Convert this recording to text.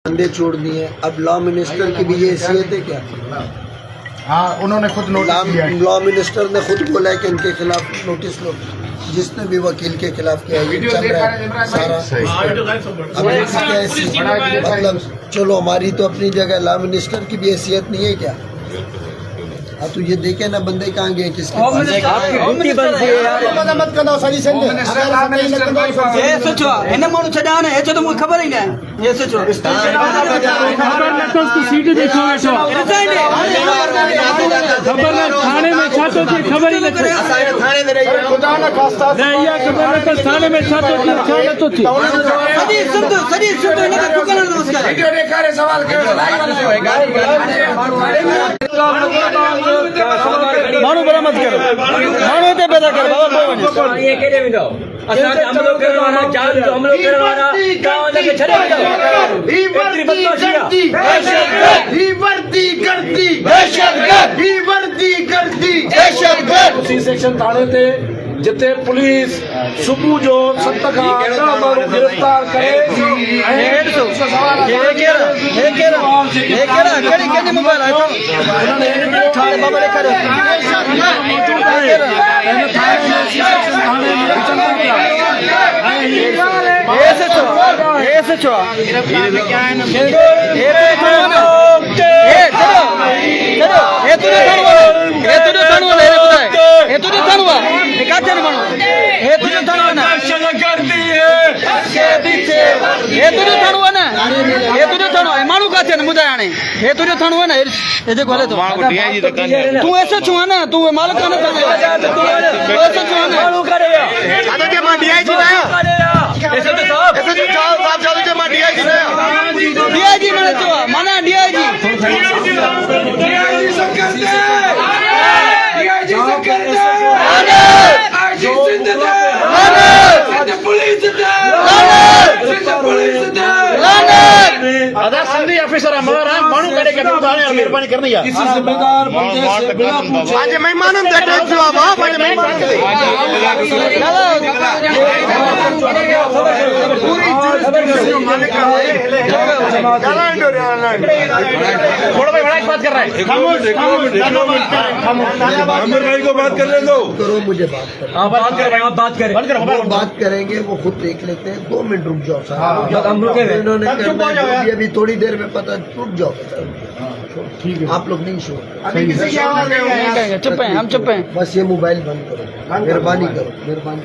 बंदे छोड़ दिए। अब लॉ मिनिस्टर की भी ये हैसियत है क्या? हाँ, उन्होंने खुद नोटिस दिया है। लॉ मिनिस्टर ने खुद बोला है कि इनके खिलाफ नोटिस लो, जिसने भी वकील के खिलाफ किया ये चल रहा है सारा। अब इनकी क्या हैसियत? मतलब चलो हमारी तो अपनी जगह, लॉ मिनिस्टर की भी हैसियत नहीं है क्या? हाँ, तो ये देखे ना बंदे कहाँ गए, किसके पास? मत करो सही से हिन माण्हू छॾा न हेचो त मूंखे ख़बर ई न आहे। हे सोचो सीट देखो वेठो ख़बर न थाने में छा थो थिए ख़बर ई न थिए। खुदा न ख़ास्ता न इहा ख़बर न त थाने में छा थो थिए छा नथो थिए। सॼी सुठो हिन खे चुकण नमस्कार माण्हू बरामद करो, माण्हू हिते पैदा करो, बाबा पोइ वञे। ये केॾे वेंदो? असां हमलो करण वारा, जान जो हमलो करण वारा गांव खे छॾे वेंदो। एतिरी बदमाशी आहे। उसी सेक्शन थाने ते जिते पुलिस सुबह जो 7 खां 10 माण्हू गिरफ्तार करे माण्हू काथे न ॿुधाए हाणे हे तुंहिंजो थाणो आहे न, हे जेको हले थो तूं ऐसो छो आहे न, तूं मालिक कान DIG मैंने चो माना DIG अदा सिंधी ऑफिसर हमारा माण्हू करे कढो थाने महिरबानी करनी है। किसी जिम्मेदार बंदे से बिना पूछे आज मेहमानन ते अटैक थियो आहे वाह पंहिंजे मेहमान खे थोड़ा भाई बड़ा बात कर रहा है। आमिर भाई को बात करने दो। करो, मुझे बात करो। बात करें वो बात करेंगे, वो खुद देख लेते हैं। 2 मिनट रुक जाओ साहब, इन्होंने करना है जो भी अभी थोड़ी देर में पता, रुक जाओ। ठीक है, आप लोग नहीं शो, चुप हैं, हम चुप हैं। बस ये मोबाइल बंद करो, मेहरबानी करो, मेहरबानी।